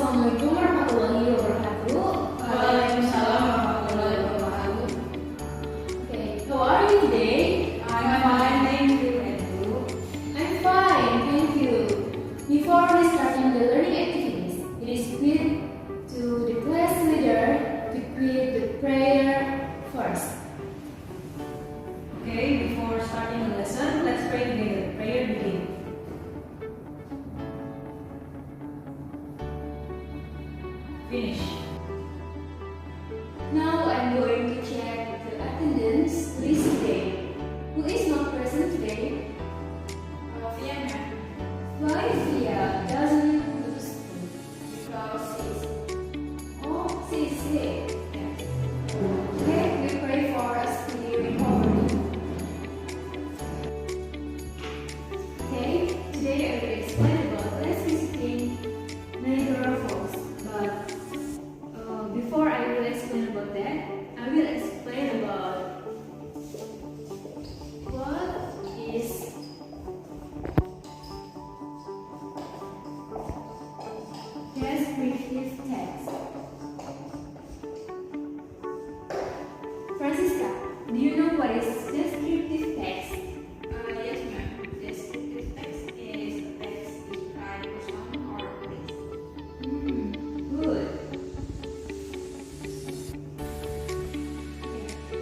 Assalamualaikum warahmatullahi wabarakatuh. Waalaikumsalam warahmatullahi wabarakatuh. Okay, how are you today? I'm fine, thank you. And you? I'm fine, thank you. Before we starting the learning activities, it is good to the class leader to create the prayer first. Okay, before starting the lesson, let's pray together. Prayer begin. Finish. Now I'm going to check the attendance list today. Who is not present today? Via ma'am. Why Via doesn't go to school? Because she's sick. Okay, we pray for a speedy recovery. Okay, today I will explain about less visiting Niagara Falls. But before I will explain about that, I will explain about what is descriptive text. Fransiska, do you know what is descriptive text? Yes, ma'am. Descriptive text is a text describe person or place. Good.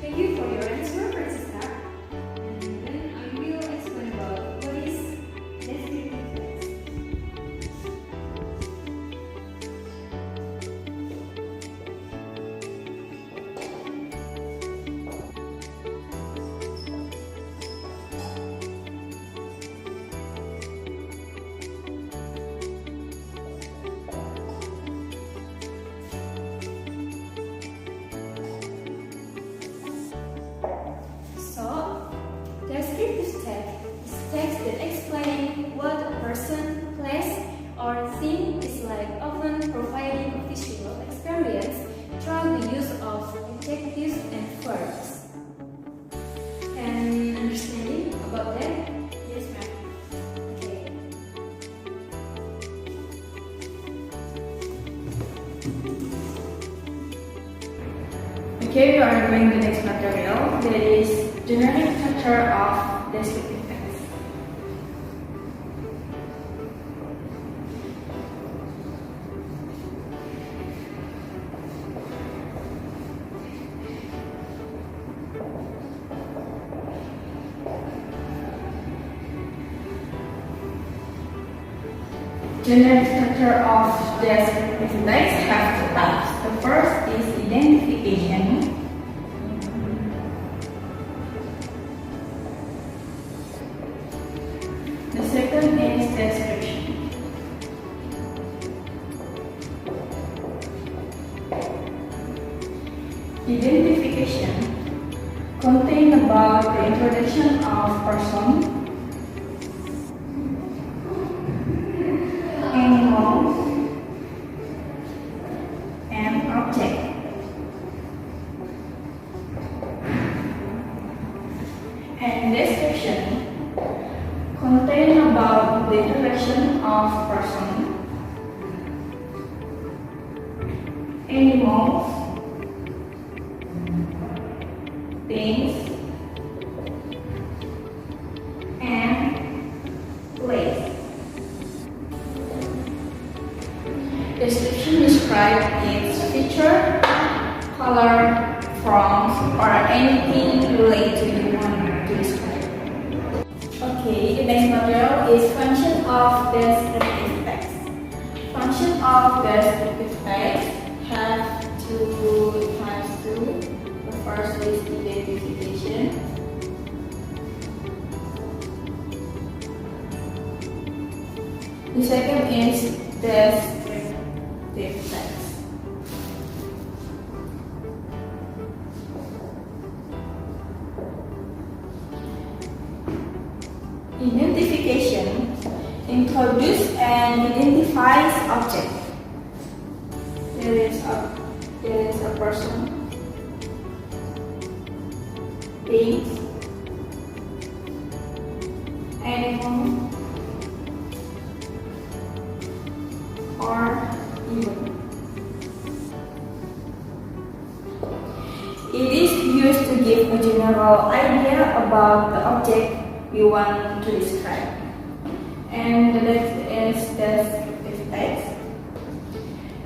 Thank you for your answer, Fransiska. And then I will explain about what is descriptive text. So, descriptive text is text that explains what a person, place, or thing is like, often providing a visual experience through the use of adjectives and verbs. Can understanding about that? Yes, ma'am. Okay. Okay, we are going to the next material, that is generic structure of descriptive text. Generic structure of descriptive text has two types. The first is identification. The second is description. Identification contains about the introduction of person, animals, and object. And description contain about the introduction of person, animals, things, and place. Description describes its feature, color, forms, or anything related to the one to describe. Okay, the next material is function of descriptive text. Function of descriptive text have two types too. The first is identification. The second is descriptive text. Identification introduces and identifies object. There is a person, things, animal, or It is used to give a general idea about the object we want to describe. And the next is descriptive text.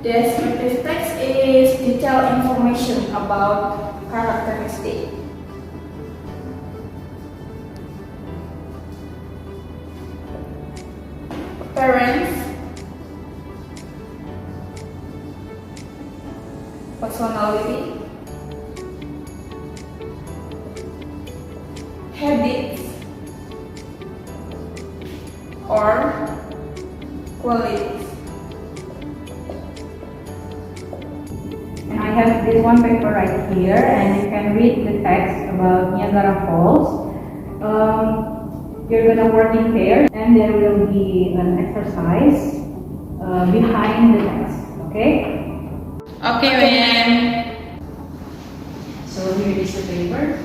Descriptive text is detailed information about characteristics. Parents, personality, habits, or qualities. And I have this one paper right here, and you can read the text about Niagara Falls. You're gonna work in pairs, and there will be an exercise behind the text. Okay? Okay, ma'am. So here is the paper.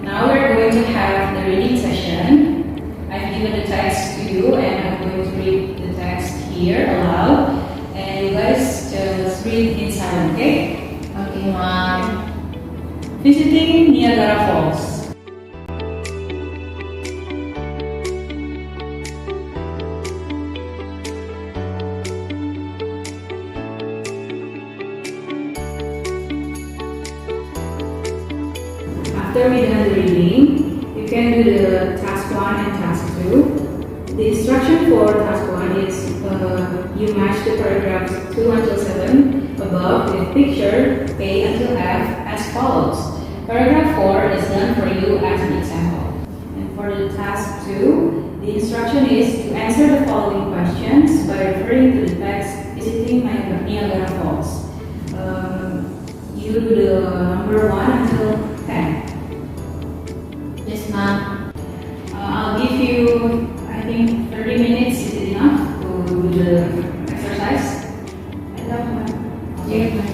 Now we're going to have the reading session. I've given the text to you, and I'm going to read the text here aloud, and you guys just read in silence, okay? Okay, ma'am. Visiting Niagara Falls. After we done the reading, you can do the task 1 and task 2. The instruction for task 1 is you match the paragraphs 2 until 7 above with picture A until F as follows. Paragraph 4 is done for you as an example. And for the task 2, the instruction is to answer the following questions by referring to the text visiting Niagara Falls. You do the number 1 until 10. Yes, ma'am. I'll give you, I think, 30 minutes. Is it enough to do the exercise? Yes, ma'am.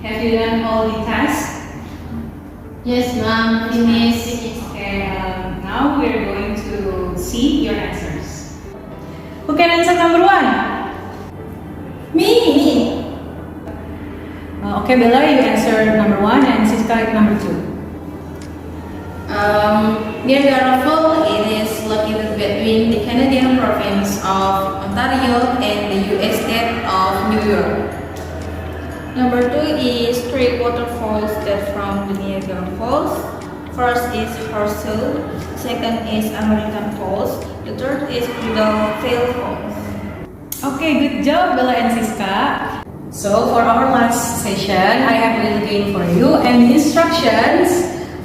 Have you done all the tasks? Yes, ma'am. Finish. Okay, now we're going to see your answers. Who can answer number 1? Me. Okay, Bela, you answer number 1 and Siska number 2. Niagara Falls is located between the Canadian province of Ontario and the US state of New York. Number 2 is three waterfalls that from the Niagara Falls. First is Horseshoe, second is American Falls, the third is Bridal Falls. Okay, good job, Bela and Siska. So for our last session, I have a little game for you, and the instructions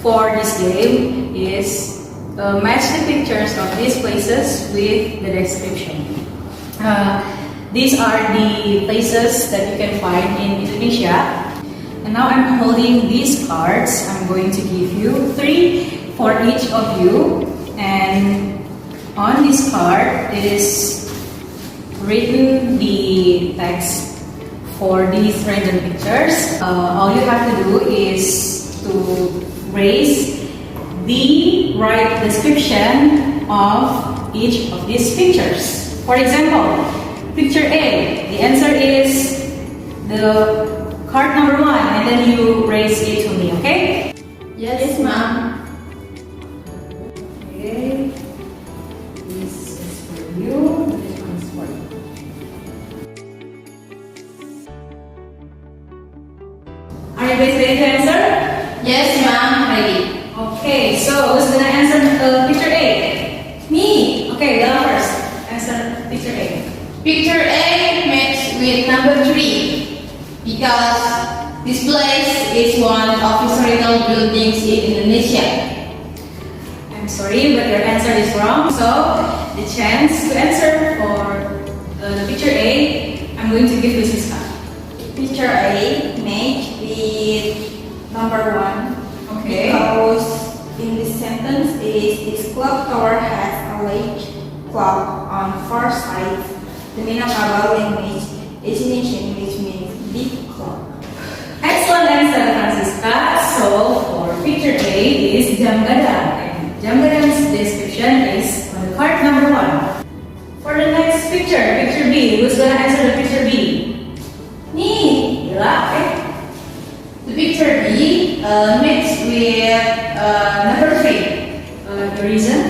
for this game is match the pictures of these places with the description. These are the places that you can find in Indonesia. And now I'm holding these cards. I'm going to give you 3 for each of you. And on this card, it is written the text for these random pictures. All you have to do is to raise the right description of each of these pictures. For example, picture A, the answer is the card number 1, and then you raise it to me, okay? Yes, ma'am. Okay. This is for you, this one is for you. Are you guys ready to answer? Yes, ma'am. Ready. Okay, so who's gonna answer picture A? Me. Okay, Bella first. Answer picture A. Picture A matched with number 3 because this place is one of historical buildings in Indonesia. I'm sorry, but your answer is wrong. So the chance to answer for the picture A, I'm going to give to Siska. Picture A matched with number 1 Okay. because in this sentence is this clock tower has a large clock on 4 sides The Minangkabau language is an ancient which means deep clock. Excellent answer, Fransiska. So for picture A is jam gadang, and jam gadang's description is on the card number 1. For the next picture, picture B, who's gonna answer the picture B? Me, Bela. Okay. The picture B mixed with number 3. The reason?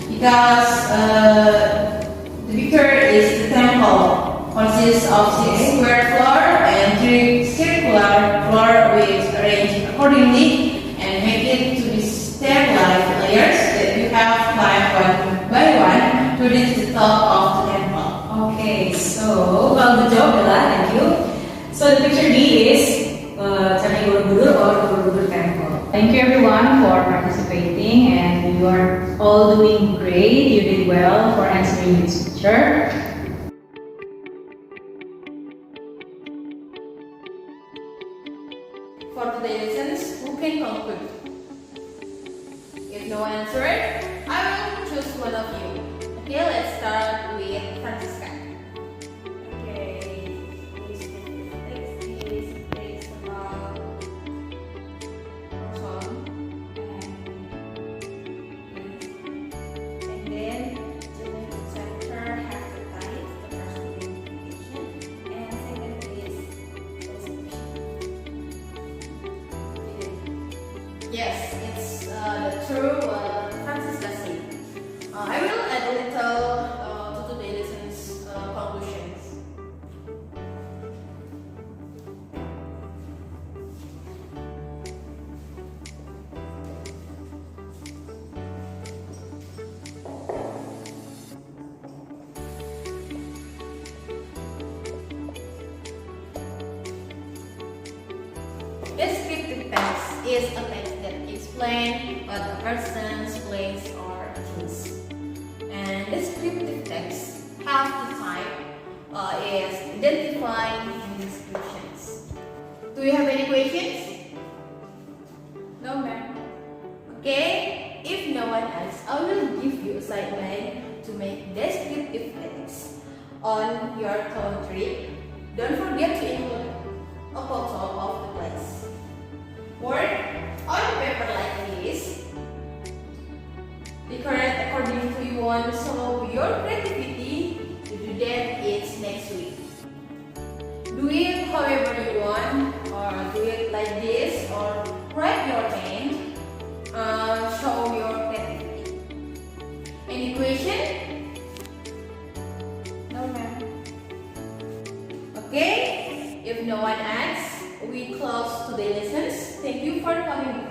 Because the picture is the temple, consists of 6 square floor and 3 circular floor which arranged accordingly and make it to be step-like layers that you have climbed one by one to reach the top of the temple. Okay, so well, good job, Bella. Thank you. So the picture B is Candi Borobudur or Borobudur Temple. Thank you everyone for participating, and you are all doing great. You did well for answering this picture. For today's lessons, who can conclude? If no one answered, I will choose one of you. Okay, let's start with Fransiska. Okay, this is about person, and then the next chapter has the type, the first identification, and second is description. Yes, it's the true Fransiska said. I will add a little to today's lessons conclusions. Descriptive text is a text that explains what a person's place or things. And descriptive text have the type is identifying and descriptions. Do you have any questions? No, ma'am. Okay, if no one asks, I will give you assignment to make descriptive text on your town trip. Don't forget to include a photo of the place. Work on paper like this. Decorate according to you want, so your creativity to do that is next week. Do it however you want, or do it like this, or write your hand. Show your creativity. Any question? No, ma'am. Okay. If no one asks, we close today's lessons. Thank you for coming.